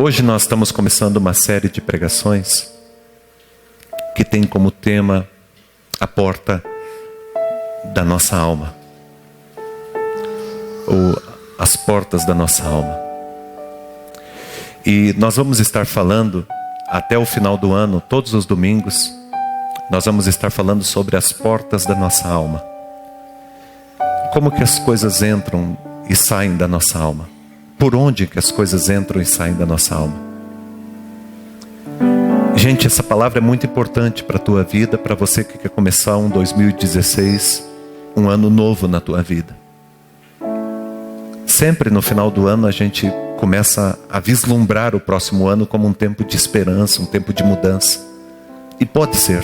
Hoje nós estamos começando uma série de pregações que tem como tema a porta da nossa alma, ou as portas da nossa alma. E nós vamos estar falando até o final do ano, todos os domingos, nós vamos estar falando sobre as portas da nossa alma. Como que as coisas entram e saem da nossa alma? Por onde que as coisas entram e saem da nossa alma? Gente, essa palavra é muito importante para a tua vida, para você que quer começar um 2016, um ano novo na tua vida. Sempre no final do ano a gente começa a vislumbrar o próximo ano como um tempo de esperança, um tempo de mudança. E pode ser.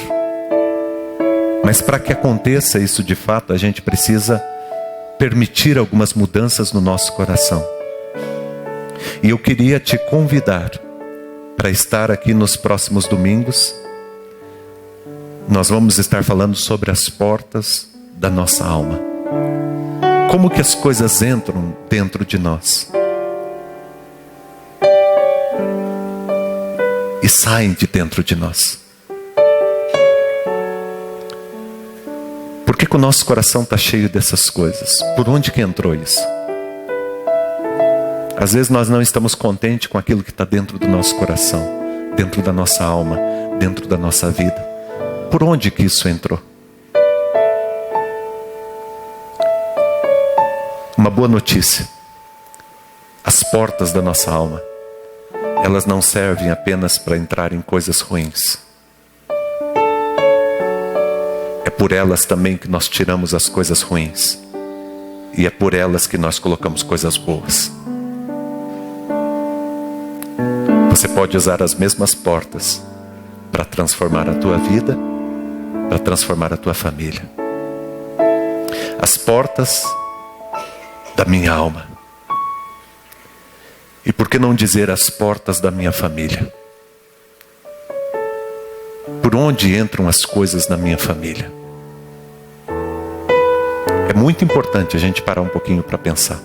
Mas para que aconteça isso de fato, a gente precisa permitir algumas mudanças no nosso coração. E eu queria te convidar para estar aqui nos próximos domingos. Nós vamos estar falando sobre as portas da nossa alma. Como que as coisas entram dentro de nós e saem de dentro de nós. Por que o nosso coração está cheio dessas coisas? Por onde que entrou isso? Às vezes nós não estamos contentes com aquilo que está dentro do nosso coração, dentro da nossa alma, dentro da nossa vida. Por onde que isso entrou? Uma boa notícia. As portas da nossa alma, elas não servem apenas para entrar em coisas ruins. É por elas também que nós tiramos as coisas ruins. E é por elas que nós colocamos coisas boas. Você pode usar as mesmas portas para transformar a tua vida, para transformar a tua família. As portas da minha alma. E por que não dizer as portas da minha família? Por onde entram as coisas na minha família? É muito importante a gente parar um pouquinho para pensar.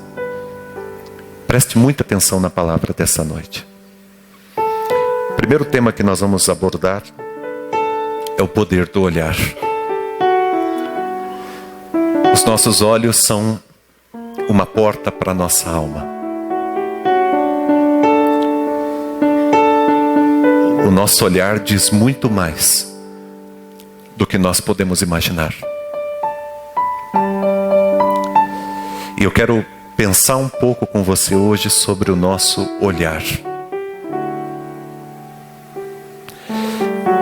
Preste muita atenção na palavra dessa noite. O primeiro tema que nós vamos abordar é o poder do olhar. Os nossos olhos são uma porta para a nossa alma. O nosso olhar diz muito mais do que nós podemos imaginar. E eu quero pensar um pouco com você hoje sobre o nosso olhar.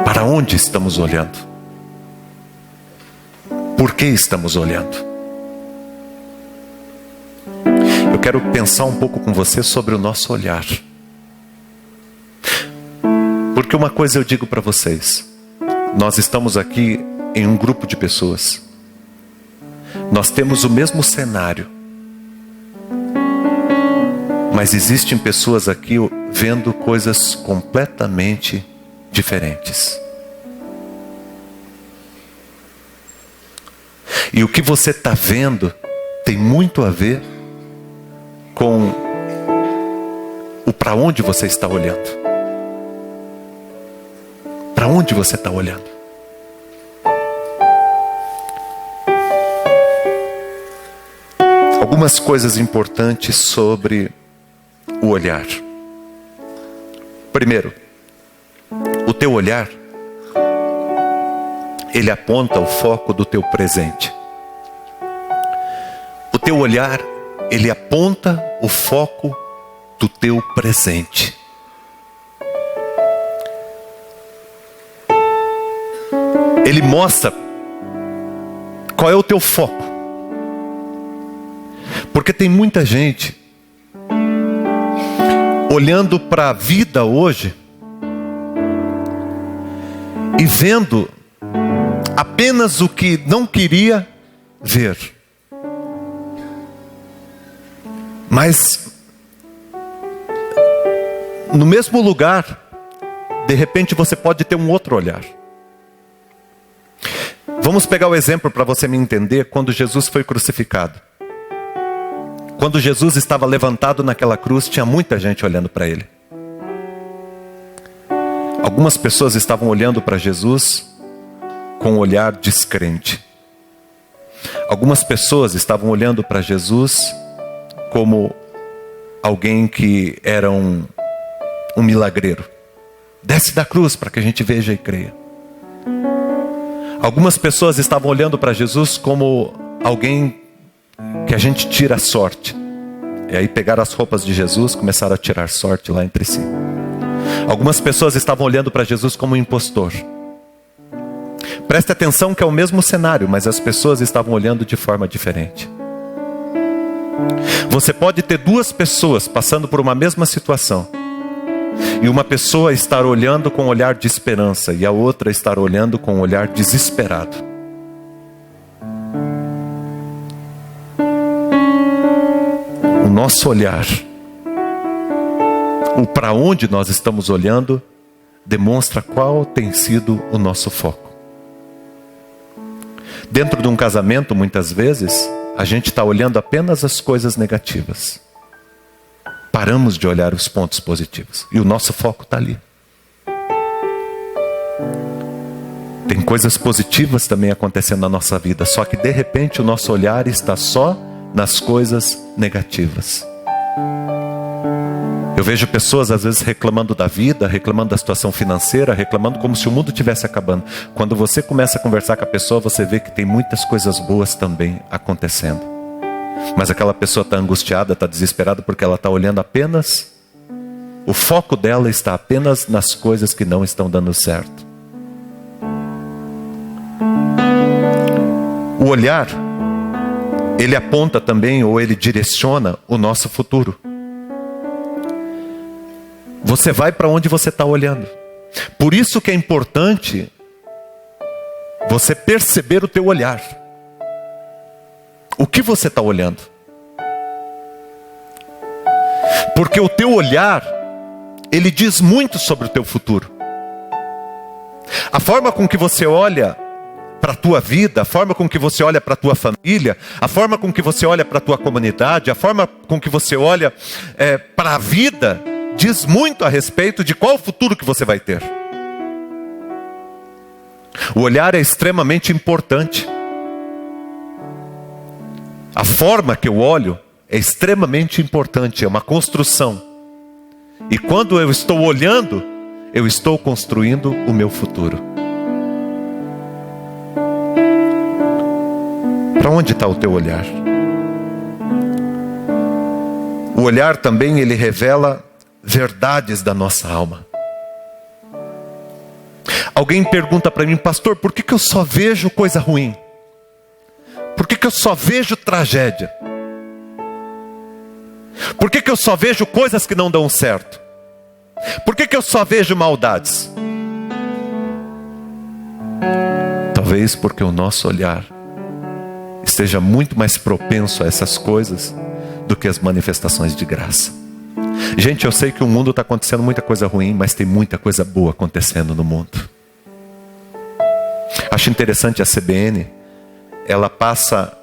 Para onde estamos olhando? Por que estamos olhando? Eu quero pensar um pouco com você sobre o nosso olhar. Porque uma coisa eu digo para vocês. Nós estamos aqui em um grupo de pessoas. Nós temos o mesmo cenário. Mas existem pessoas aqui vendo coisas completamente diferentes. E o que você está vendo tem muito a ver com o para onde você está olhando. Para onde você está olhando? Algumas coisas importantes sobre o olhar. Primeiro, o teu olhar, ele aponta o foco do teu presente. O teu olhar, ele aponta o foco do teu presente. Ele mostra qual é o teu foco. Porque tem muita gente olhando para a vida hoje e vendo apenas o que não queria ver. Mas no mesmo lugar, de repente você pode ter um outro olhar. Vamos pegar o exemplo para você me entender quando Jesus foi crucificado. Quando Jesus estava levantado naquela cruz, tinha muita gente olhando para ele. Algumas pessoas estavam olhando para Jesus com um olhar descrente. Algumas pessoas estavam olhando para Jesus como alguém que era um milagreiro. Desce da cruz para que a gente veja e creia. Algumas pessoas estavam olhando para Jesus como alguém que a gente tira a sorte. E aí pegaram as roupas de Jesus e começaram a tirar sorte lá entre si. Algumas pessoas estavam olhando para Jesus como um impostor. Preste atenção que é o mesmo cenário, mas as pessoas estavam olhando de forma diferente. Você pode ter duas pessoas passando por uma mesma situação. E uma pessoa estar olhando com um olhar de esperança e a outra estar olhando com um olhar desesperado. O nosso olhar, o para onde nós estamos olhando, demonstra qual tem sido o nosso foco. Dentro de um casamento, muitas vezes, a gente está olhando apenas as coisas negativas. Paramos de olhar os pontos positivos. E o nosso foco está ali. Tem coisas positivas também acontecendo na nossa vida. Só que de repente o nosso olhar está só nas coisas negativas. Eu vejo pessoas às vezes reclamando da vida, reclamando da situação financeira, reclamando como se o mundo estivesse acabando. Quando você começa a conversar com a pessoa, você vê que tem muitas coisas boas também acontecendo. Mas aquela pessoa está angustiada, está desesperada porque ela está olhando apenas, o foco dela está apenas nas coisas que não estão dando certo. O olhar, ele aponta também, ou ele direciona o nosso futuro. Você vai para onde você está olhando. Por isso que é importante você perceber o teu olhar. O que você está olhando? Porque o teu olhar, ele diz muito sobre o teu futuro. A forma com que você olha para a tua vida, a forma com que você olha para a tua família, a forma com que você olha para a tua comunidade, a forma com que você olha para a vida, diz muito a respeito de qual futuro que você vai ter. O olhar é extremamente importante. A forma que eu olho é extremamente importante, é uma construção. E quando eu estou olhando, eu estou construindo o meu futuro. Para onde está o teu olhar? O olhar também, ele revela verdades da nossa alma. Alguém pergunta para mim, pastor, por que eu só vejo coisa ruim? Por que eu só vejo tragédia? Por que eu só vejo coisas que não dão certo? Por que eu só vejo maldades? Talvez porque o nosso olhar esteja muito mais propenso a essas coisas do que as manifestações de graça. Gente, eu sei que o mundo está acontecendo muita coisa ruim, mas tem muita coisa boa acontecendo no mundo. Acho interessante a CBN, ela passa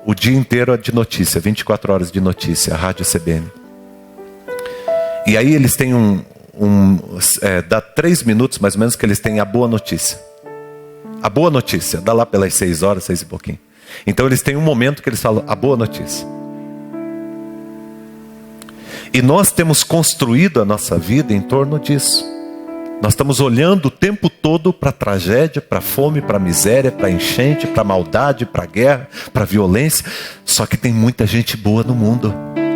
o dia inteiro de notícia, 24 horas de notícia, a rádio CBN. E aí eles têm dá 3 minutos mais ou menos que eles têm a boa notícia. A boa notícia, dá lá pelas 6 horas, 6 e pouquinho. Então eles têm um momento que eles falam a boa notícia. E nós temos construído a nossa vida em torno disso. Nós estamos olhando o tempo todo para a tragédia, para a fome, para a miséria, para a enchente, para a maldade, para a guerra, para a violência. Só que tem muita gente boa no mundo.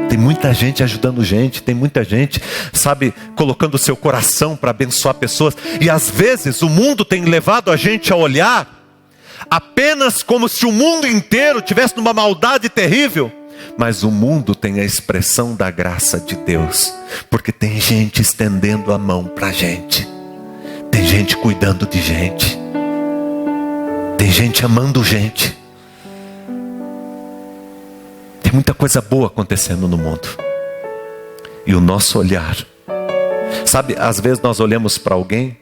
Tem muita gente ajudando gente. Tem muita gente, sabe, colocando o seu coração para abençoar pessoas. E às vezes o mundo tem levado a gente a olhar apenas como se o mundo inteiro estivesse numa maldade terrível. Mas o mundo tem a expressão da graça de Deus. Porque tem gente estendendo a mão para a gente. Tem gente cuidando de gente. Tem gente amando gente. Tem muita coisa boa acontecendo no mundo. E o nosso olhar, sabe, às vezes nós olhamos para alguém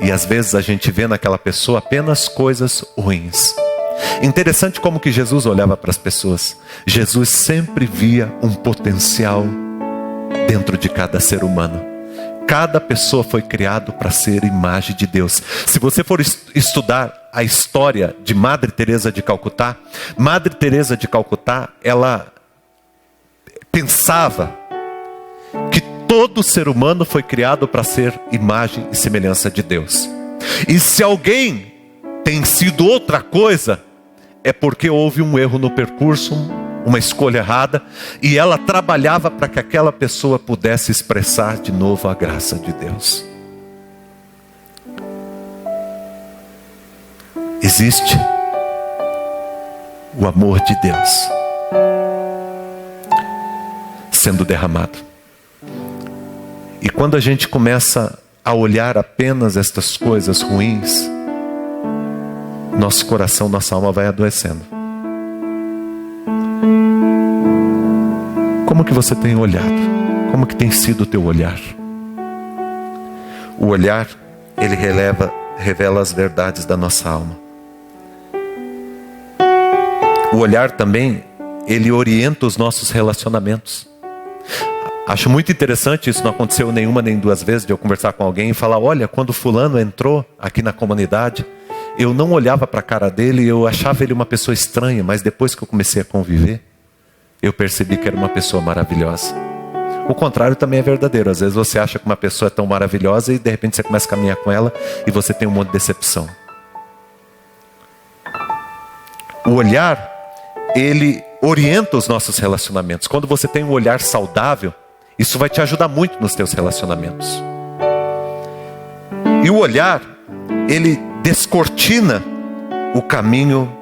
e às vezes a gente vê naquela pessoa apenas coisas ruins. Interessante como que Jesus olhava para as pessoas. Jesus sempre via um potencial dentro de cada ser humano. Cada pessoa foi criada para ser imagem de Deus. Se você for estudar a história de Madre Teresa de Calcutá, ela pensava que todo ser humano foi criado para ser imagem e semelhança de Deus. E se alguém tem sido outra coisa, é porque houve um erro no percurso, uma escolha errada, e ela trabalhava para que aquela pessoa pudesse expressar de novo a graça de Deus. Existe o amor de Deus sendo derramado. E quando a gente começa a olhar apenas estas coisas ruins, nosso coração, nossa alma vai adoecendo. Como que você tem olhado? Como que tem sido o teu olhar? O olhar, ele revela as verdades da nossa alma. O olhar também, ele orienta os nossos relacionamentos. Acho muito interessante, isso não aconteceu nenhuma nem duas vezes, de eu conversar com alguém e falar: olha, quando fulano entrou aqui na comunidade, eu não olhava para a cara dele e eu achava ele uma pessoa estranha, mas depois que eu comecei a conviver, eu percebi que era uma pessoa maravilhosa. O contrário também é verdadeiro. Às vezes você acha que uma pessoa é tão maravilhosa e de repente você começa a caminhar com ela e você tem um monte de decepção. O olhar, ele orienta os nossos relacionamentos. Quando você tem um olhar saudável, isso vai te ajudar muito nos teus relacionamentos. E o olhar, ele descortina o caminho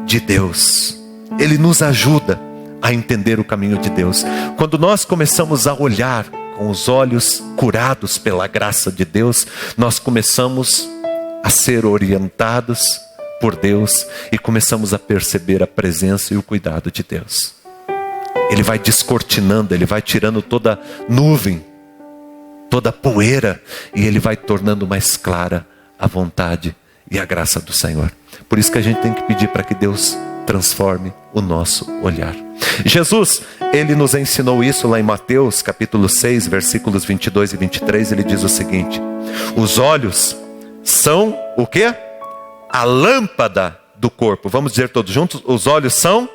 de Deus. Ele nos ajuda a entender o caminho de Deus. Quando nós começamos a olhar com os olhos curados pela graça de Deus, nós começamos a ser orientados por Deus e começamos a perceber a presença e o cuidado de Deus. Ele vai descortinando, ele vai tirando toda nuvem, toda poeira, e ele vai tornando mais clara a vontade e a graça do Senhor. Por isso que a gente tem que pedir para que Deus transforme o nosso olhar. Jesus, ele nos ensinou isso lá em Mateus capítulo 6, versículos 22 e 23, ele diz o seguinte: os olhos são o quê? A lâmpada do corpo. Vamos dizer todos juntos: os olhos são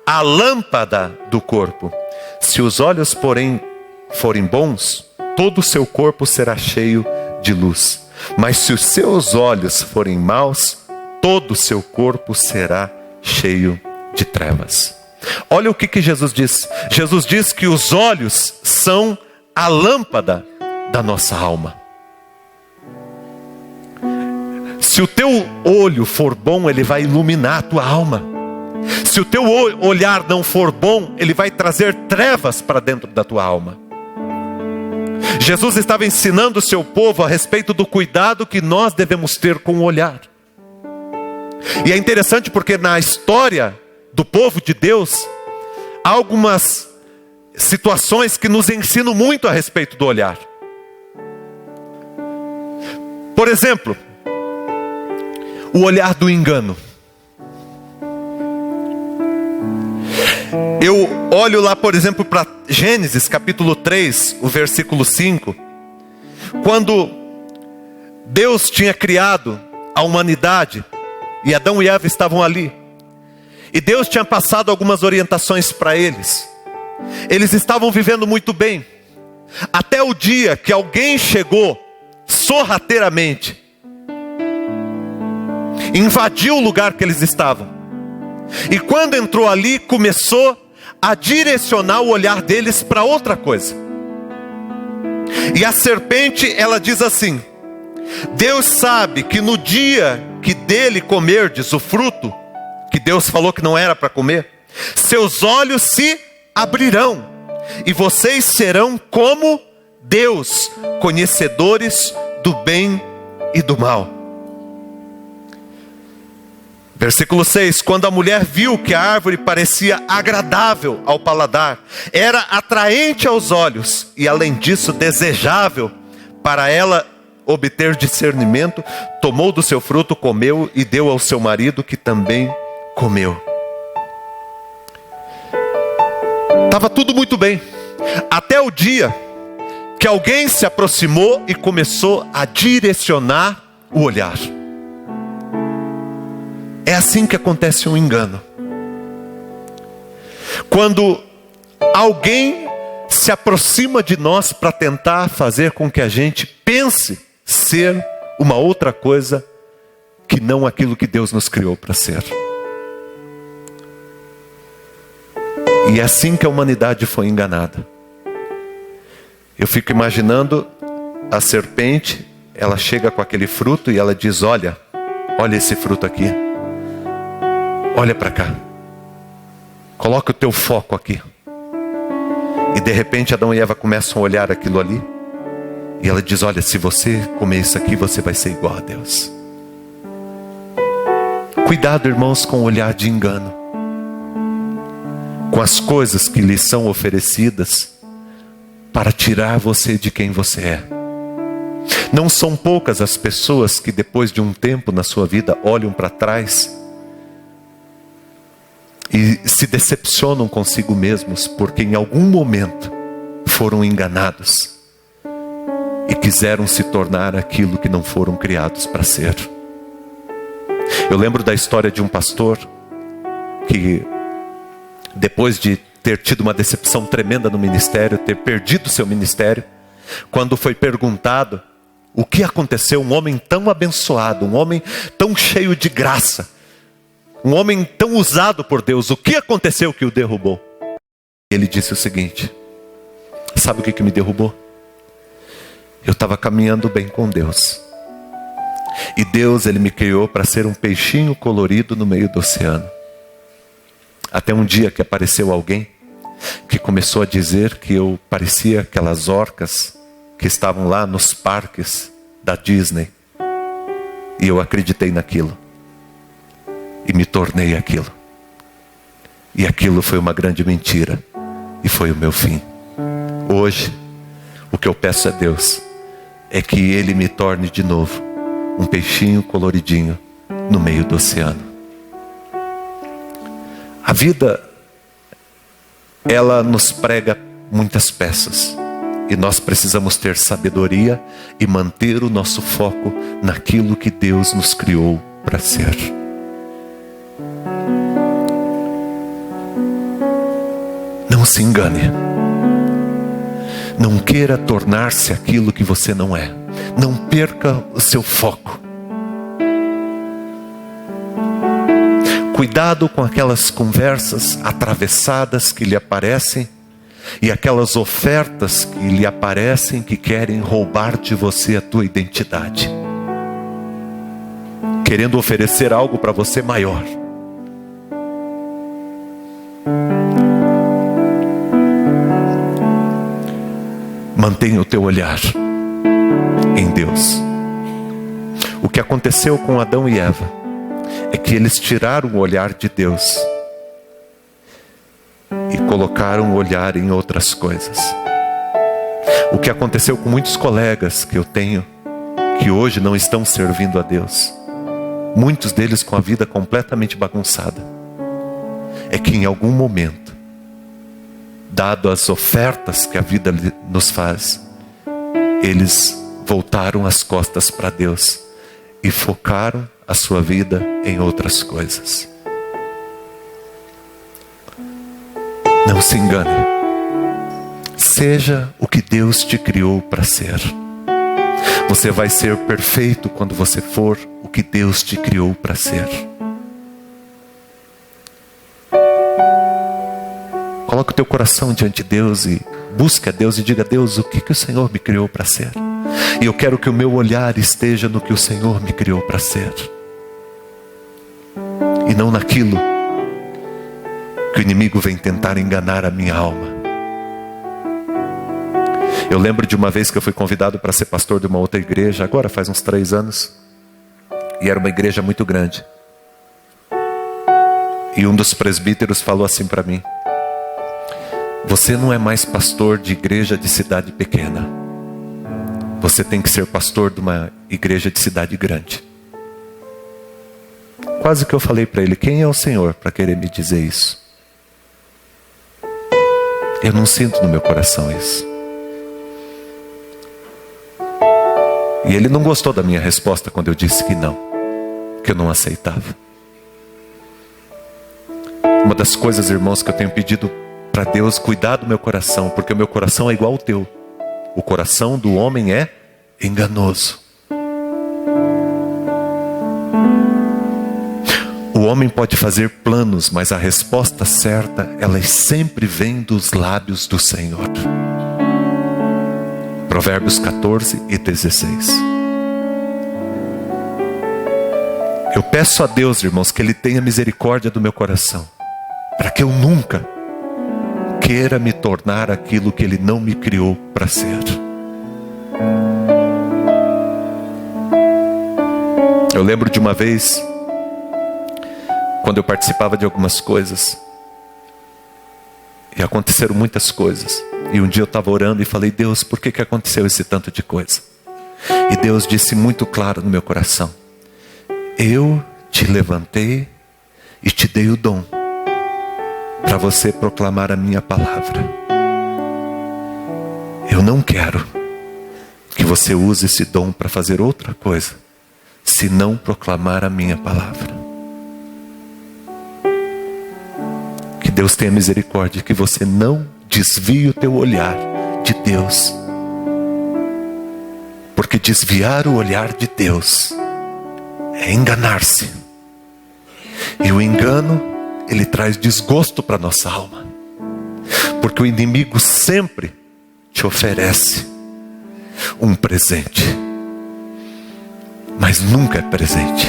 a lâmpada do corpo. Se os olhos, porém, forem bons, todo o seu corpo será cheio de luz. Mas se os seus olhos forem maus, todo o seu corpo será cheio de trevas. Olha o que Jesus diz. Jesus diz que os olhos são a lâmpada da nossa alma. Se o teu olho for bom, ele vai iluminar a tua alma. Se o teu olhar não for bom, ele vai trazer trevas para dentro da tua alma. Jesus estava ensinando o seu povo a respeito do cuidado que nós devemos ter com o olhar. E é interessante porque na história do povo de Deus, há algumas situações que nos ensinam muito a respeito do olhar. Por exemplo, o olhar do engano. Eu olho lá, por exemplo, para Gênesis capítulo 3, o versículo 5. Quando Deus tinha criado a humanidade e Adão e Eva estavam ali, e Deus tinha passado algumas orientações para eles. Eles estavam vivendo muito bem, até o dia que alguém chegou sorrateiramente, invadiu o lugar que eles estavam, e quando entrou ali, começou a direcionar o olhar deles para outra coisa. E a serpente, ela diz assim: Deus sabe que no dia que dele comerdes o fruto, que Deus falou que não era para comer, seus olhos se abrirão, e vocês serão como Deus, conhecedores do bem e do mal. Versículo 6, quando a mulher viu que a árvore parecia agradável ao paladar, era atraente aos olhos, e além disso desejável para ela obter discernimento, tomou do seu fruto, comeu e deu ao seu marido, que também comeu. Estava tudo muito bem, até o dia que alguém se aproximou e começou a direcionar o olhar. É assim que acontece um engano. Quando alguém se aproxima de nós para tentar fazer com que a gente pense ser uma outra coisa que não aquilo que Deus nos criou para ser. E é assim que a humanidade foi enganada. Eu fico imaginando a serpente, ela chega com aquele fruto e ela diz: olha esse fruto aqui. Olha para cá. Coloca o teu foco aqui. E de repente Adão e Eva começam a olhar aquilo ali. E ela diz: olha, se você comer isso aqui, você vai ser igual a Deus. Cuidado, irmãos, com o olhar de engano, com as coisas que lhes são oferecidas para tirar você de quem você é. Não são poucas as pessoas que depois de um tempo na sua vida olham para trás e se decepcionam consigo mesmos, porque em algum momento foram enganados e quiseram se tornar aquilo que não foram criados para ser. Eu lembro da história de um pastor que, depois de ter tido uma decepção tremenda no ministério, ter perdido seu ministério, quando foi perguntado o que aconteceu, um homem tão abençoado, um homem tão cheio de graça, um homem tão usado por Deus, o que aconteceu que o derrubou? Ele disse o seguinte: sabe o que me derrubou? Eu estava caminhando bem com Deus. E Deus, Ele me criou para ser um peixinho colorido no meio do oceano. Até um dia que apareceu alguém que começou a dizer que eu parecia aquelas orcas que estavam lá nos parques da Disney. E eu acreditei naquilo. E me tornei aquilo. E aquilo foi uma grande mentira. E foi o meu fim. Hoje, o que eu peço a Deus é que Ele me torne de novo um peixinho coloridinho no meio do oceano. A vida, ela nos prega muitas peças. E nós precisamos ter sabedoria e manter o nosso foco naquilo que Deus nos criou para ser. Não se engane. Não queira tornar-se aquilo que você não é. Não perca o seu foco. Cuidado com aquelas conversas atravessadas que lhe aparecem e aquelas ofertas que lhe aparecem que querem roubar de você a tua identidade, querendo oferecer algo para você maior. Mantenha o teu olhar em Deus. O que aconteceu com Adão e Eva é que eles tiraram o olhar de Deus e colocaram o olhar em outras coisas. O que aconteceu com muitos colegas que eu tenho, que hoje não estão servindo a Deus, muitos deles com a vida completamente bagunçada, é que em algum momento, dado as ofertas que a vida nos faz, eles voltaram as costas para Deus e focaram a sua vida em outras coisas. Não se engane. Seja o que Deus te criou para ser. Você vai ser perfeito quando você for o que Deus te criou para ser. Coloque o teu coração diante de Deus e busque a Deus e diga: Deus, o que o Senhor me criou para ser? E eu quero que o meu olhar esteja no que o Senhor me criou para ser. E não naquilo que o inimigo vem tentar enganar a minha alma. Eu lembro de uma vez que eu fui convidado para ser pastor de uma outra igreja, agora faz uns 3 anos. E era uma igreja muito grande. E um dos presbíteros falou assim para mim: você não é mais pastor de igreja de cidade pequena. Você tem que ser pastor de uma igreja de cidade grande. Quase que eu falei para ele: quem é o Senhor para querer me dizer isso? Eu não sinto no meu coração isso. E ele não gostou da minha resposta quando eu disse que não, que eu não aceitava. Uma das coisas, irmãos, que eu tenho pedido para Deus cuidar do meu coração, porque o meu coração é igual ao teu. O coração do homem é enganoso. O homem pode fazer planos, mas a resposta certa, ela sempre vem dos lábios do Senhor. Provérbios 14 e 16. Eu peço a Deus, irmãos, que Ele tenha misericórdia do meu coração, para que eu nunca queira me tornar aquilo que Ele não me criou para ser. Eu lembro de uma vez, quando eu participava de algumas coisas, e aconteceram muitas coisas, e um dia eu estava orando e falei: Deus, por que aconteceu esse tanto de coisa? E Deus disse muito claro no meu coração: eu te levantei e te dei o dom para você proclamar a minha palavra. Eu não quero que você use esse dom para fazer outra coisa, se não proclamar a minha palavra. Que Deus tenha misericórdia, que você não desvie o teu olhar de Deus, porque desviar o olhar de Deus é enganar-se, e o engano, ele traz desgosto para nossa alma, porque o inimigo sempre te oferece um presente, mas nunca é presente.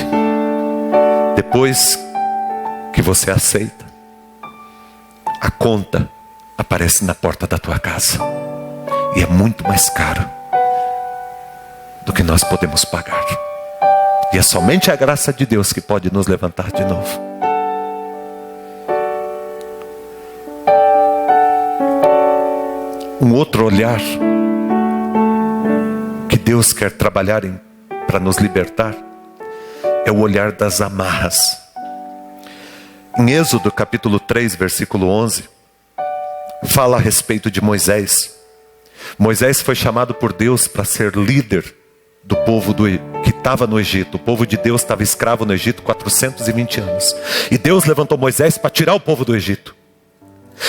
Depois que você aceita, a conta aparece na porta da tua casa, e é muito mais caro do que nós podemos pagar. E é somente a graça de Deus que pode nos levantar de novo. Um outro olhar que Deus quer trabalhar para nos libertar é o olhar das amarras. Em Êxodo capítulo 3, versículo 11, fala a respeito de Moisés. Moisés foi chamado por Deus para ser líder do povo que estava no Egito. O povo de Deus estava escravo no Egito 420 anos. E Deus levantou Moisés para tirar o povo do Egito.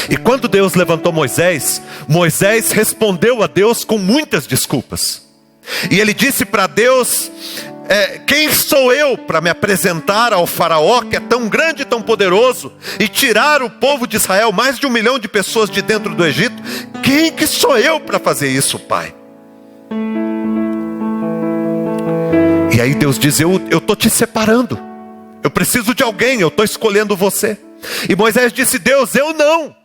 E quando Deus levantou Moisés, Moisés respondeu a Deus com muitas desculpas. E ele disse para Deus: quem sou eu para me apresentar ao faraó, que é tão grande e tão poderoso, e tirar o povo de Israel, mais de 1 milhão de pessoas de dentro do Egito? Quem que sou eu para fazer isso, Pai? E aí Deus diz: eu estou te separando, eu preciso de alguém, eu estou escolhendo você. E Moisés disse: Deus, eu não,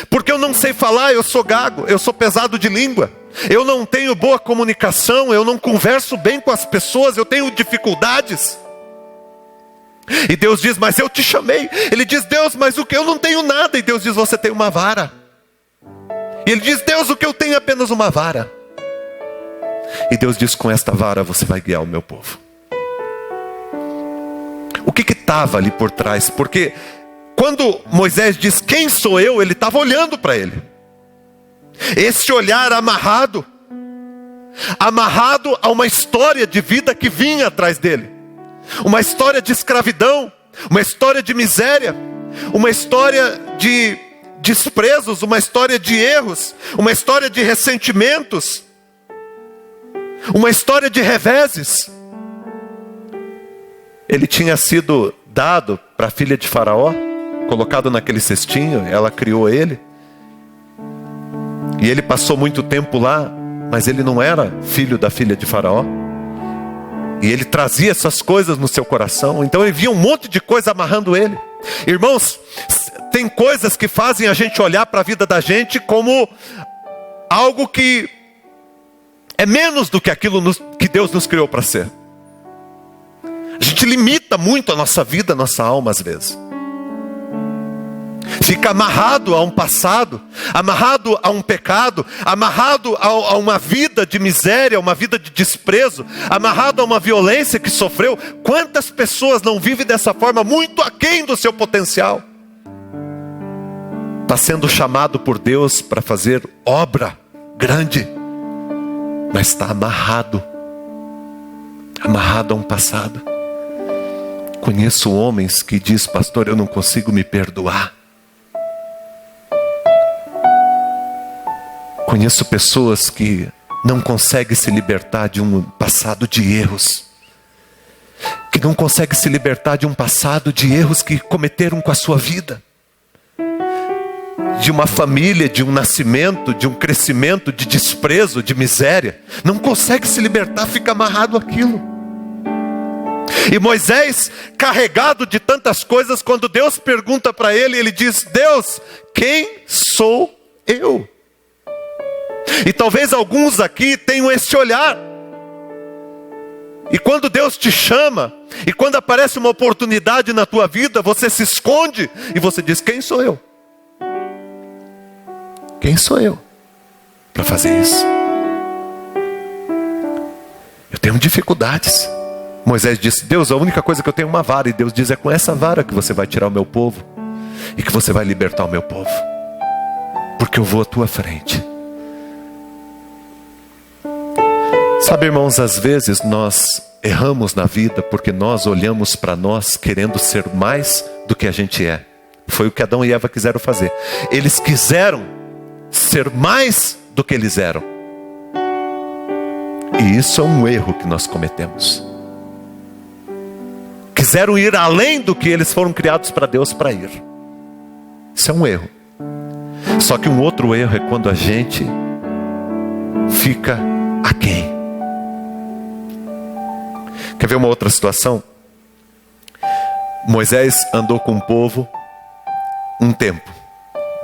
porque eu não sei falar, eu sou gago, eu sou pesado de língua, eu não tenho boa comunicação, eu não converso bem com as pessoas, eu tenho dificuldades. E Deus diz: mas eu te chamei. Ele diz: Deus, mas o que? Eu não tenho nada. E Deus diz: você tem uma vara. E ele diz: Deus, o que eu tenho é apenas uma vara. E Deus diz: com esta vara você vai guiar o meu povo. O que estava ali por trás? Porque quando Moisés diz: quem sou eu? Ele estava olhando para ele. Esse olhar amarrado a uma história de vida que vinha atrás dele. Uma história de escravidão, uma história de miséria, uma história de desprezos, uma história de erros, uma história de ressentimentos, uma história de reveses. Ele tinha sido dado para a filha de Faraó, colocado naquele cestinho, ela criou ele. E ele passou muito tempo lá, mas ele não era filho da filha de Faraó. E ele trazia essas coisas no seu coração. Então ele via um monte de coisa amarrando ele. Irmãos, tem coisas que fazem a gente olhar para a vida da gente como algo que é menos do que aquilo que Deus nos criou para ser. A gente limita muito a nossa vida, a nossa alma às vezes. Fica amarrado a um passado, amarrado a um pecado, amarrado a uma vida de miséria, uma vida de desprezo, amarrado a uma violência que sofreu. Quantas pessoas não vivem dessa forma, muito aquém do seu potencial? Está sendo chamado por Deus para fazer obra grande, mas está amarrado amarrado a um passado. Conheço homens que dizem: pastor, eu não consigo me perdoar. Conheço pessoas que não conseguem se libertar de um passado de erros. Que não conseguem se libertar de um passado de erros que cometeram com a sua vida. De uma família, de um nascimento, de um crescimento, de desprezo, de miséria. Não consegue se libertar, fica amarrado àquilo. E Moisés, carregado de tantas coisas, quando Deus pergunta para ele, ele diz: Deus, quem sou eu? E talvez alguns aqui tenham esse olhar. E quando Deus te chama, e quando aparece uma oportunidade na tua vida, você se esconde e você diz: quem sou eu? Quem sou eu para fazer isso? Eu tenho dificuldades. Moisés disse: Deus, a única coisa que eu tenho é uma vara. E Deus diz: é com essa vara que você vai tirar o meu povo, e que você vai libertar o meu povo, porque eu vou à tua frente. Sabe, irmãos, às vezes nós erramos na vida porque nós olhamos para nós querendo ser mais do que a gente é. Foi o que Adão e Eva quiseram fazer. Eles quiseram ser mais do que eles eram. E isso é um erro que nós cometemos. Quiseram ir além do que eles foram criados para Deus para ir. Isso é um erro. Só que um outro erro é quando a gente fica aquém. Quer ver uma outra situação? Moisés andou com o povo um tempo,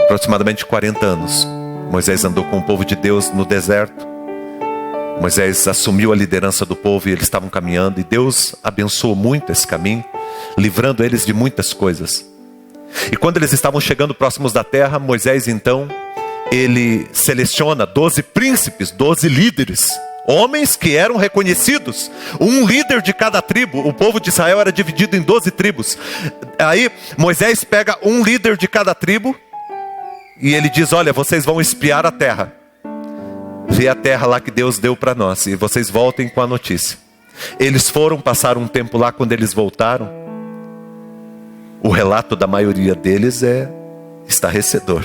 aproximadamente 40 anos. Moisés andou com o povo de Deus no deserto. Moisés assumiu a liderança do povo e eles estavam caminhando. E Deus abençoou muito esse caminho, livrando eles de muitas coisas. E quando eles estavam chegando próximos da terra, Moisés então, ele seleciona 12 príncipes, 12 líderes. Homens que eram reconhecidos, um líder de cada tribo. O povo de Israel era dividido em 12 tribos. Aí Moisés pega um líder de cada tribo e ele diz: olha, vocês vão espiar a terra. Vê a terra lá que Deus deu para nós, e vocês voltem com a notícia. Eles foram, passaram um tempo lá. Quando eles voltaram, o relato da maioria deles é estarrecedor.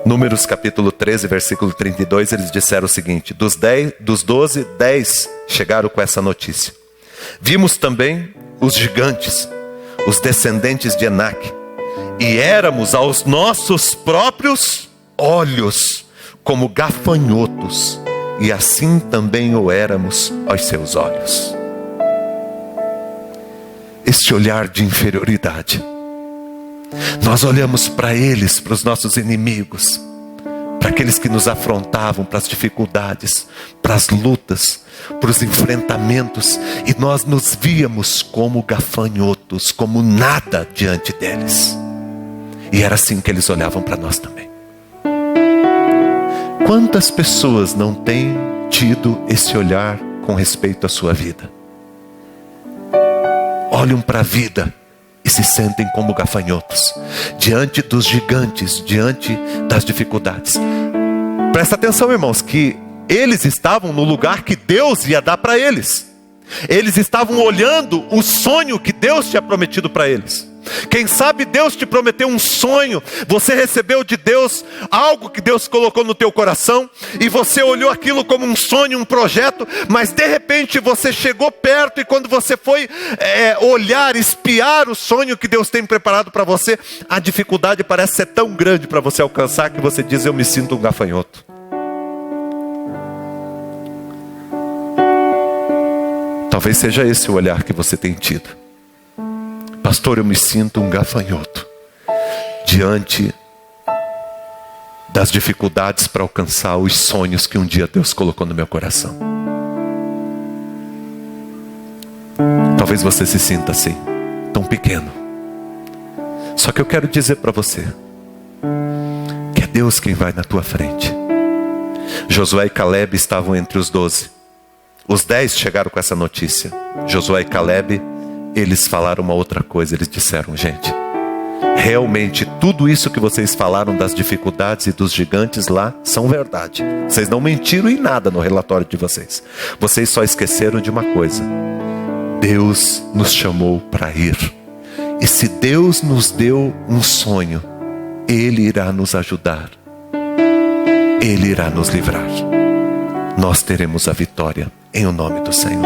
Números capítulo 13, versículo 32, eles disseram o seguinte: dos 12, 10 chegaram com essa notícia. Vimos também os gigantes, os descendentes de Enaque, e éramos aos nossos próprios olhos como gafanhotos, e assim também o éramos aos seus olhos. Este olhar de inferioridade. Nós olhamos para eles, para os nossos inimigos, para aqueles que nos afrontavam, para as dificuldades, para as lutas, para os enfrentamentos, e nós nos víamos como gafanhotos, como nada diante deles. E era assim que eles olhavam para nós também. Quantas pessoas não têm tido esse olhar com respeito à sua vida? Olham para a vida e se sentem como gafanhotos, diante dos gigantes, diante das dificuldades. Presta atenção, irmãos, que eles estavam no lugar que Deus ia dar para eles. Eles estavam olhando o sonho que Deus tinha prometido para eles. Quem sabe Deus te prometeu um sonho, você recebeu de Deus algo que Deus colocou no teu coração, e você olhou aquilo como um sonho, um projeto, mas de repente você chegou perto, e quando você foi olhar, espiar o sonho que Deus tem preparado para você, a dificuldade parece ser tão grande para você alcançar, que você diz: eu me sinto um gafanhoto. Talvez seja esse o olhar que você tem tido. Pastor, eu me sinto um gafanhoto diante das dificuldades para alcançar os sonhos que um dia Deus colocou no meu coração. Talvez você se sinta assim, tão pequeno. Só que eu quero dizer para você que é Deus quem vai na tua frente. Josué e Caleb estavam entre os 12. Os 10 chegaram com essa notícia. Josué e Caleb, eles falaram uma outra coisa. Eles disseram: gente, realmente tudo isso que vocês falaram das dificuldades e dos gigantes lá são verdade. Vocês não mentiram em nada no relatório de vocês. Vocês só esqueceram de uma coisa: Deus nos chamou para ir. E se Deus nos deu um sonho, Ele irá nos ajudar. Ele irá nos livrar. Nós teremos a vitória em o nome do Senhor.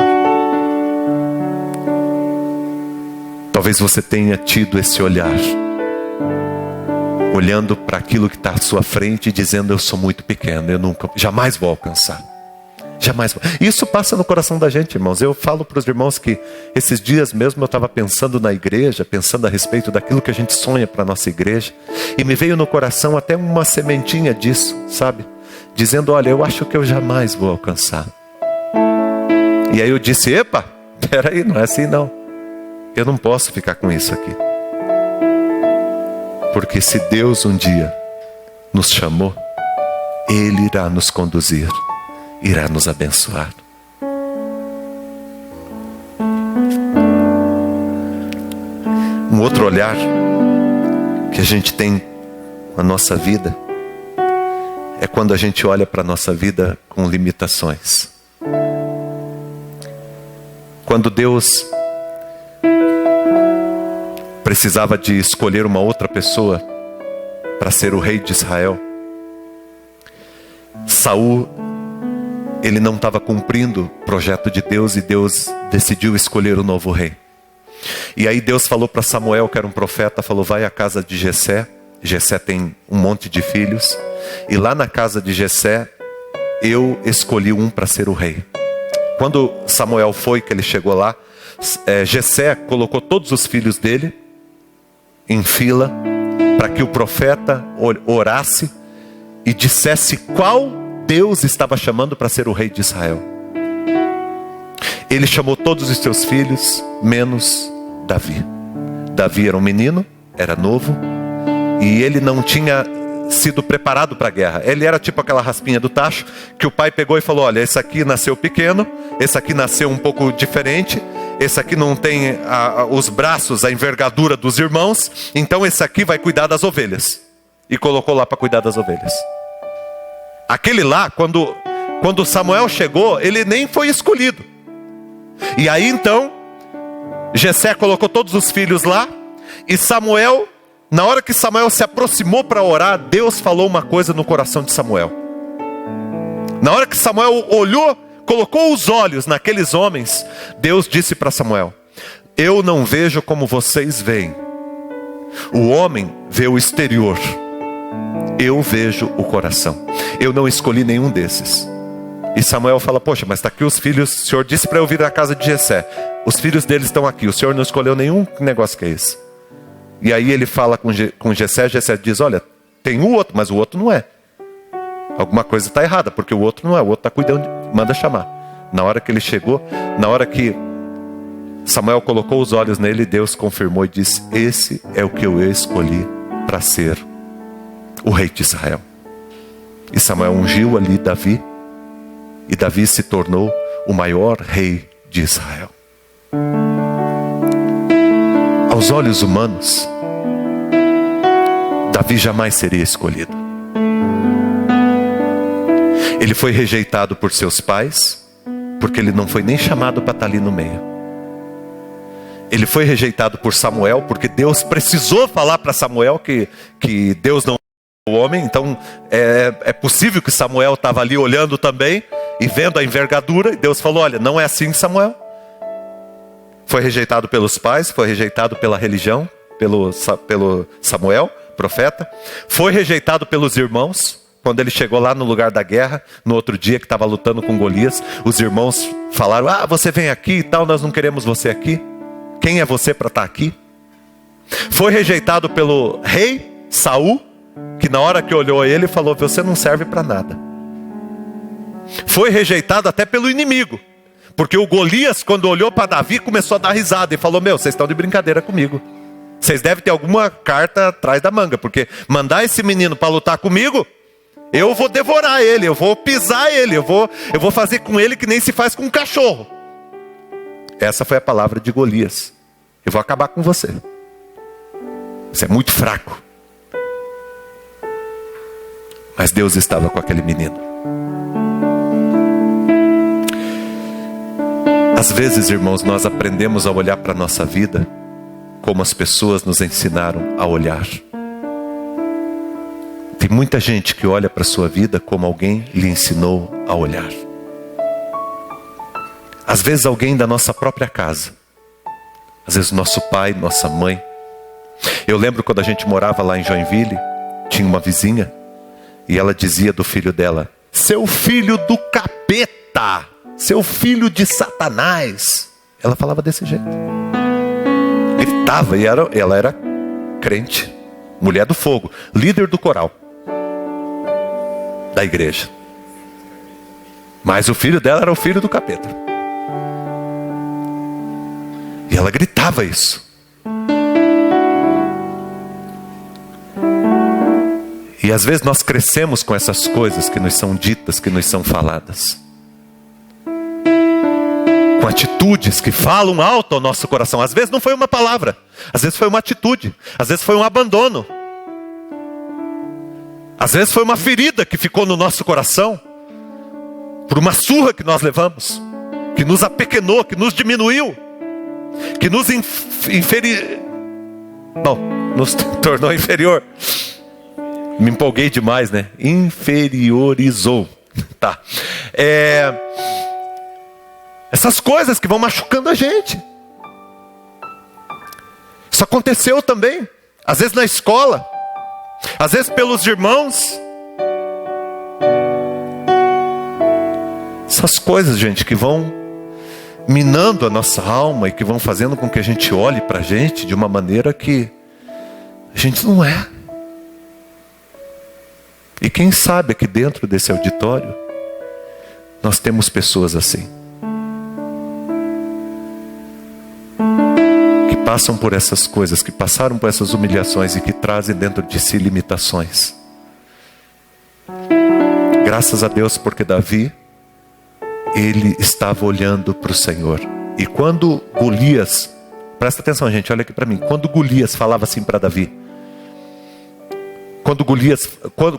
Talvez você tenha tido esse olhar, olhando para aquilo que está à sua frente e dizendo: eu sou muito pequeno, eu jamais vou alcançar. Jamais vou. Isso passa no coração da gente, irmãos. Eu falo para os irmãos que esses dias mesmo eu estava pensando na igreja, pensando a respeito daquilo que a gente sonha para a nossa igreja, e me veio no coração até uma sementinha disso, sabe? Dizendo: olha, eu acho que eu jamais vou alcançar. E aí eu disse: epa, peraí, não é assim não. Eu não posso ficar com isso aqui. Porque se Deus um dia nos chamou, Ele irá nos conduzir, irá nos abençoar. Um outro olhar que a gente tem na nossa vida é quando a gente olha para a nossa vida com limitações. Quando Deus precisava de escolher uma outra pessoa para ser o rei de Israel, Saul, ele não estava cumprindo o projeto de Deus, e Deus decidiu escolher o novo rei. E aí Deus falou para Samuel, que era um profeta, falou: vai à casa de Jessé. Jessé tem um monte de filhos, e lá na casa de Jessé eu escolhi um para ser o rei. Quando Samuel foi, que ele chegou lá, Jessé colocou todos os filhos dele em fila para que o profeta orasse e dissesse qual Deus estava chamando para ser o rei de Israel. Ele chamou todos os seus filhos, menos Davi. Davi era um menino, era novo, e ele não tinha sido preparado para a guerra. Ele era tipo aquela raspinha do tacho, que o pai pegou e falou: olha, esse aqui nasceu pequeno, esse aqui nasceu um pouco diferente, esse aqui não tem os braços, a envergadura dos irmãos, então esse aqui vai cuidar das ovelhas. E colocou lá para cuidar das ovelhas. Aquele lá, quando Samuel chegou, ele nem foi escolhido. E aí então, Jessé colocou todos os filhos lá, e Samuel, na hora que Samuel se aproximou para orar, Deus falou uma coisa no coração de Samuel. Na hora que Samuel olhou, colocou os olhos naqueles homens, Deus disse para Samuel: eu não vejo como vocês veem. O homem vê o exterior, eu vejo o coração. Eu não escolhi nenhum desses. E Samuel fala: poxa, mas está aqui os filhos, o Senhor disse para eu vir à casa de Jessé. Os filhos deles estão aqui, o Senhor não escolheu nenhum. Que negócio que é esse? E aí ele fala com Jessé, Jessé diz: olha, tem o outro, mas o outro não é. Alguma coisa está errada, porque o outro não é, o outro está cuidando, manda chamar. Na hora que ele chegou, na hora que Samuel colocou os olhos nele, Deus confirmou e disse: esse é o que eu escolhi para ser o rei de Israel. E Samuel ungiu ali Davi, e Davi se tornou o maior rei de Israel. Aos olhos humanos, Davi jamais seria escolhido. Ele foi rejeitado por seus pais, porque ele não foi nem chamado para estar ali no meio. Ele foi rejeitado por Samuel, porque Deus precisou falar para Samuel que Deus não é o homem. Então é possível que Samuel estava ali olhando também e vendo a envergadura, e Deus falou: olha, não é assim, Samuel. Foi rejeitado pelos pais, foi rejeitado pela religião, pelo Samuel, profeta. Foi rejeitado pelos irmãos. Quando ele chegou lá no lugar da guerra, no outro dia que estava lutando com Golias, os irmãos falaram: ah, você vem aqui e tal, nós não queremos você aqui. Quem é você para estar aqui? Foi rejeitado pelo rei Saul, que na hora que olhou ele falou: você não serve para nada. Foi rejeitado até pelo inimigo, porque o Golias, quando olhou para Davi, começou a dar risada e falou: meu, vocês estão de brincadeira comigo. Vocês devem ter alguma carta atrás da manga, porque mandar esse menino para lutar comigo, eu vou devorar ele, eu vou pisar ele, eu vou fazer com ele que nem se faz com um cachorro. Essa foi a palavra de Golias: eu vou acabar com você. Você é muito fraco. Mas Deus estava com aquele menino. Às vezes, irmãos, nós aprendemos a olhar para a nossa vida como as pessoas nos ensinaram a olhar. Tem muita gente que olha para a sua vida como alguém lhe ensinou a olhar. Às vezes alguém da nossa própria casa. Às vezes nosso pai, nossa mãe. Eu lembro quando a gente morava lá em Joinville, tinha uma vizinha, e ela dizia do filho dela: seu filho do capeta, seu filho de Satanás. Ela falava desse jeito. Gritava, e ela era crente, mulher do fogo, líder do coral da igreja. Mas o filho dela era o filho do capeta. E ela gritava isso. E às vezes nós crescemos com essas coisas que nos são ditas, que nos são faladas. Com atitudes que falam alto ao nosso coração. Às vezes não foi uma palavra, às vezes foi uma atitude, às vezes foi um abandono. Às vezes foi uma ferida que ficou no nosso coração, por uma surra que nós levamos, que nos apequenou, que nos diminuiu, que nos nos tornou inferior. Me empolguei demais, né? Inferiorizou. Tá. Essas coisas que vão machucando a gente. Isso aconteceu também, às vezes na escola, às vezes pelos irmãos. Essas coisas, gente, que vão minando a nossa alma e que vão fazendo com que a gente olhe para a gente de uma maneira que a gente não é. E quem sabe aqui dentro desse auditório nós temos pessoas assim, que passam por essas coisas, que passaram por essas humilhações e que trazem dentro de si limitações. Graças a Deus, porque Davi, ele estava olhando para o Senhor. E quando Golias, presta atenção, gente, olha aqui para mim. Quando Golias falava assim para Davi,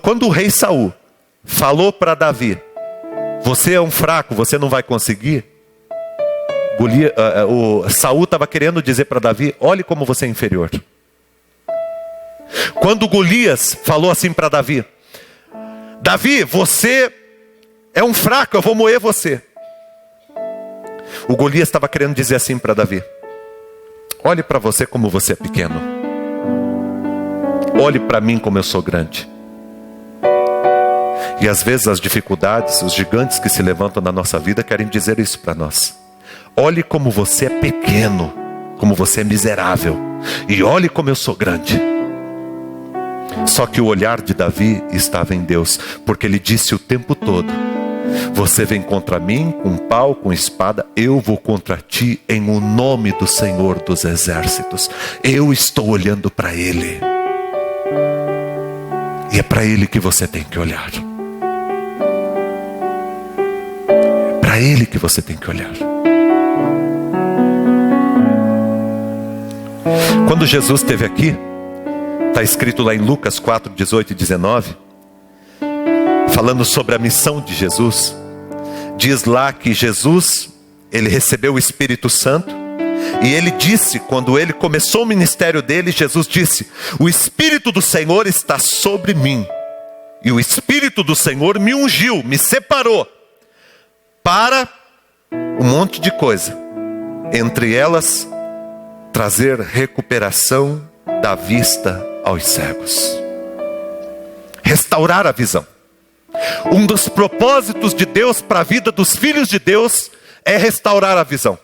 quando o rei Saul falou para Davi: você é um fraco, você não vai conseguir. Saul estava querendo dizer para Davi: olhe como você é inferior. Quando Golias falou assim para Davi: Davi, você é um fraco, eu vou moer você. O Golias estava querendo dizer assim para Davi: olhe para você como você é pequeno. Olhe para mim como eu sou grande. E às vezes as dificuldades, os gigantes que se levantam na nossa vida querem dizer isso para nós. Olhe como você é pequeno, como você é miserável. E olhe como eu sou grande. Só que o olhar de Davi estava em Deus, porque ele disse o tempo todo: você vem contra mim com pau, com espada, eu vou contra ti em o nome do Senhor dos Exércitos. Eu estou olhando para Ele. E é para Ele que você tem que olhar. É para Ele que você tem que olhar. Quando Jesus esteve aqui, está escrito lá em Lucas 4, 18 e 19, falando sobre a missão de Jesus. Diz lá que Jesus, ele recebeu o Espírito Santo. E ele disse, quando ele começou o ministério dele, Jesus disse: o Espírito do Senhor está sobre mim. E o Espírito do Senhor me ungiu, me separou para um monte de coisa. Entre elas, trazer recuperação da vista aos cegos. Restaurar a visão. Um dos propósitos de Deus para a vida dos filhos de Deus é restaurar a visão.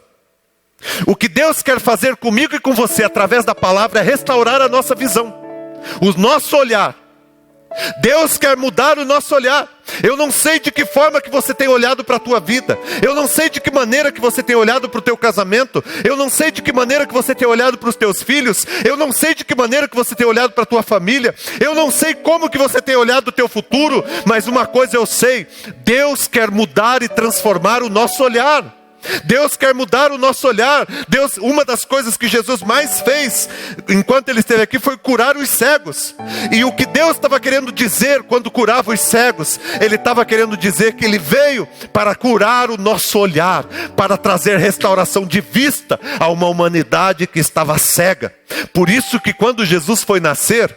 O que Deus quer fazer comigo e com você através da palavra é restaurar a nossa visão, o nosso olhar. Deus quer mudar o nosso olhar. Eu não sei de que forma que você tem olhado para a tua vida. Eu não sei de que maneira que você tem olhado para o teu casamento. Eu não sei de que maneira que você tem olhado para os teus filhos. Eu não sei de que maneira que você tem olhado para a tua família. Eu não sei como que você tem olhado o teu futuro. Mas uma coisa eu sei: Deus quer mudar e transformar o nosso olhar. Deus quer mudar o nosso olhar. Uma das coisas que Jesus mais fez enquanto Ele esteve aqui foi curar os cegos. E o que Deus estava querendo dizer quando curava os cegos? Ele estava querendo dizer que Ele veio para curar o nosso olhar, para trazer restauração de vista a uma humanidade que estava cega. Por isso que quando Jesus foi nascer,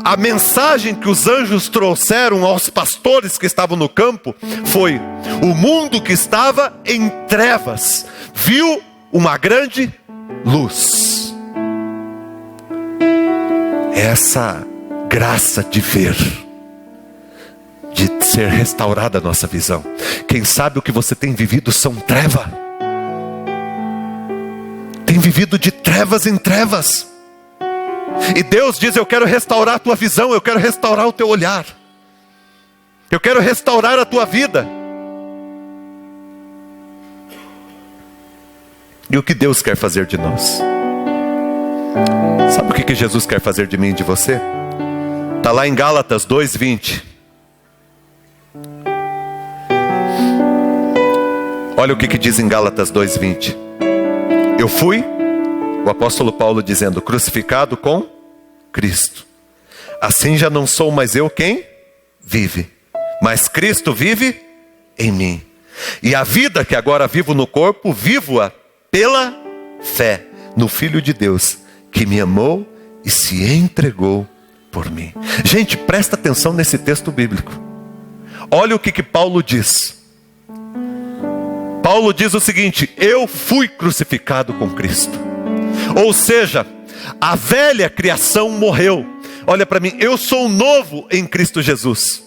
a mensagem que os anjos trouxeram aos pastores que estavam no campo foi: o mundo que estava em trevas viu uma grande luz. Essa graça de ver, de ser restaurada a nossa visão. Quem sabe o que você tem vivido são trevas. Tem vivido de trevas em trevas. E Deus diz: eu quero restaurar a tua visão, eu quero restaurar o teu olhar, eu quero restaurar a tua vida. E o que Deus quer fazer de nós? Sabe o que Jesus quer fazer de mim e de você? Está lá em Gálatas 2:20. Olha o que diz em Gálatas 2:20. Eu fui, o apóstolo Paulo dizendo, crucificado com Cristo. Assim já não sou mais eu quem vive, mas Cristo vive em mim. E a vida que agora vivo no corpo, vivo-a pela fé no Filho de Deus, que me amou e se entregou por mim. Gente, presta atenção nesse texto bíblico. Olha o que Paulo diz. Paulo diz o seguinte: eu fui crucificado com Cristo. Ou seja, a velha criação morreu. Olha para mim, eu sou novo em Cristo Jesus.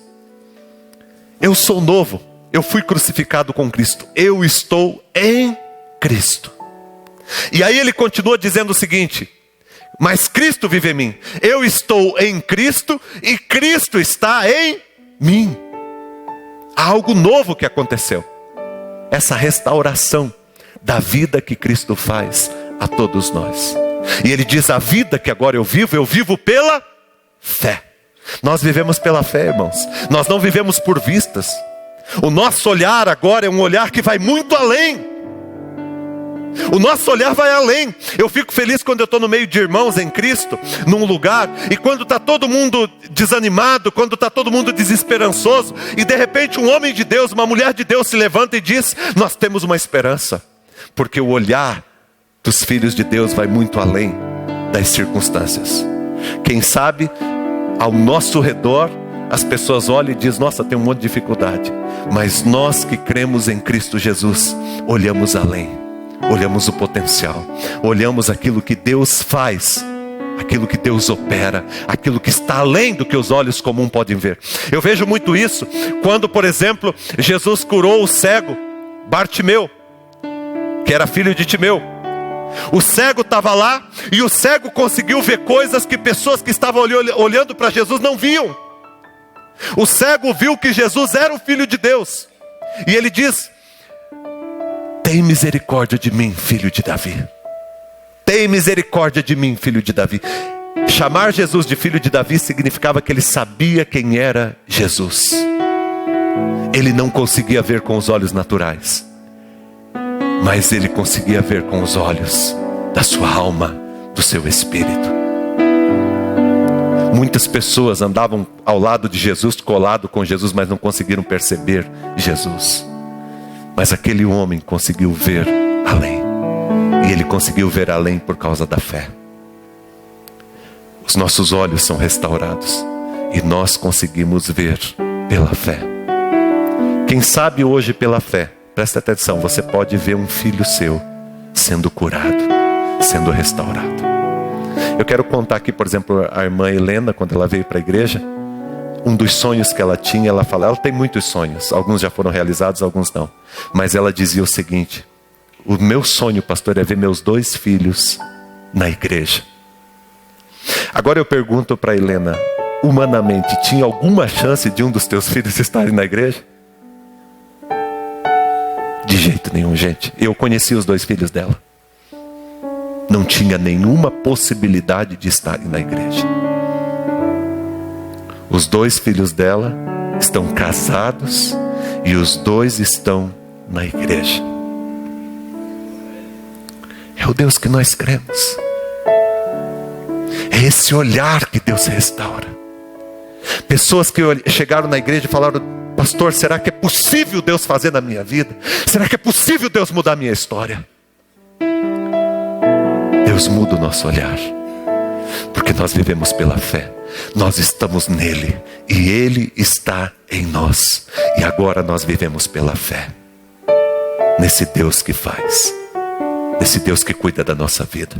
Eu sou novo, eu fui crucificado com Cristo. Eu estou em Cristo. E aí ele continua dizendo o seguinte: mas Cristo vive em mim. Eu estou em Cristo e Cristo está em mim. Há algo novo que aconteceu. Essa restauração da vida que Cristo faz a todos nós. E ele diz: a vida que agora eu vivo pela fé. Nós vivemos pela fé, irmãos. Nós não vivemos por vistas. O nosso olhar agora é um olhar que vai muito além. O nosso olhar vai além. Eu fico feliz quando eu estou no meio de irmãos em Cristo, num lugar, e quando está todo mundo desanimado, quando está todo mundo desesperançoso, e de repente um homem de Deus, uma mulher de Deus se levanta e diz: nós temos uma esperança. Porque o olhar dos filhos de Deus vai muito além das circunstâncias. Quem sabe ao nosso redor as pessoas olham e dizem: nossa, tem um monte de dificuldade. Mas nós que cremos em Cristo Jesus, olhamos além. Olhamos o potencial, olhamos aquilo que Deus faz, aquilo que Deus opera, aquilo que está além do que os olhos comuns podem ver. Eu vejo muito isso quando, por exemplo, Jesus curou o cego Bartimeu, que era filho de Timeu. O cego estava lá e o cego conseguiu ver coisas que pessoas que estavam olhando para Jesus não viam. O cego viu que Jesus era o Filho de Deus. E ele diz: tem misericórdia de mim, filho de Davi. Tem misericórdia de mim, filho de Davi. Chamar Jesus de filho de Davi significava que ele sabia quem era Jesus. Ele não conseguia ver com os olhos naturais, mas ele conseguia ver com os olhos da sua alma, do seu espírito. Muitas pessoas andavam ao lado de Jesus, colado com Jesus, mas não conseguiram perceber Jesus. Mas aquele homem conseguiu ver além. E ele conseguiu ver além por causa da fé. Os nossos olhos são restaurados e nós conseguimos ver pela fé. Quem sabe hoje pela fé, presta atenção, você pode ver um filho seu sendo curado, sendo restaurado. Eu quero contar aqui, por exemplo, a irmã Helena, quando ela veio para a igreja, um dos sonhos que ela tinha, ela fala, ela tem muitos sonhos, alguns já foram realizados, alguns não. Mas ela dizia o seguinte: o meu sonho, pastor, é ver meus 2 filhos na igreja. Agora eu pergunto para Helena, humanamente, tinha alguma chance de um dos teus filhos estarem na igreja? De jeito nenhum, gente. Eu conheci os 2 filhos dela. Não tinha nenhuma possibilidade de estarem na igreja. Os 2 filhos dela estão casados e os 2 estão na igreja. É o Deus que nós cremos. É esse olhar que Deus restaura. Pessoas que chegaram na igreja e falaram: pastor, será que é possível Deus fazer na minha vida? Será que é possível Deus mudar a minha história? Deus muda o nosso olhar, porque nós vivemos pela fé. Nós estamos nele e ele está em nós. E agora nós vivemos pela fé nesse Deus que faz, nesse Deus que cuida da nossa vida.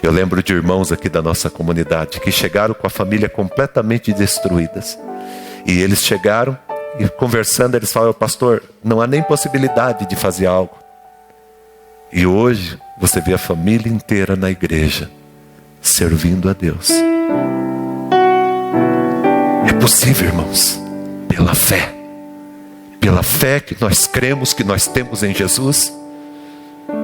Eu lembro de irmãos aqui da nossa comunidade que chegaram com a família completamente destruídas. E eles chegaram e conversando, eles falaram: pastor, não há nem possibilidade de fazer algo. E hoje você vê a família inteira na igreja, servindo a Deus. É possível, irmãos, pela fé. Pela fé que nós cremos que nós temos em Jesus.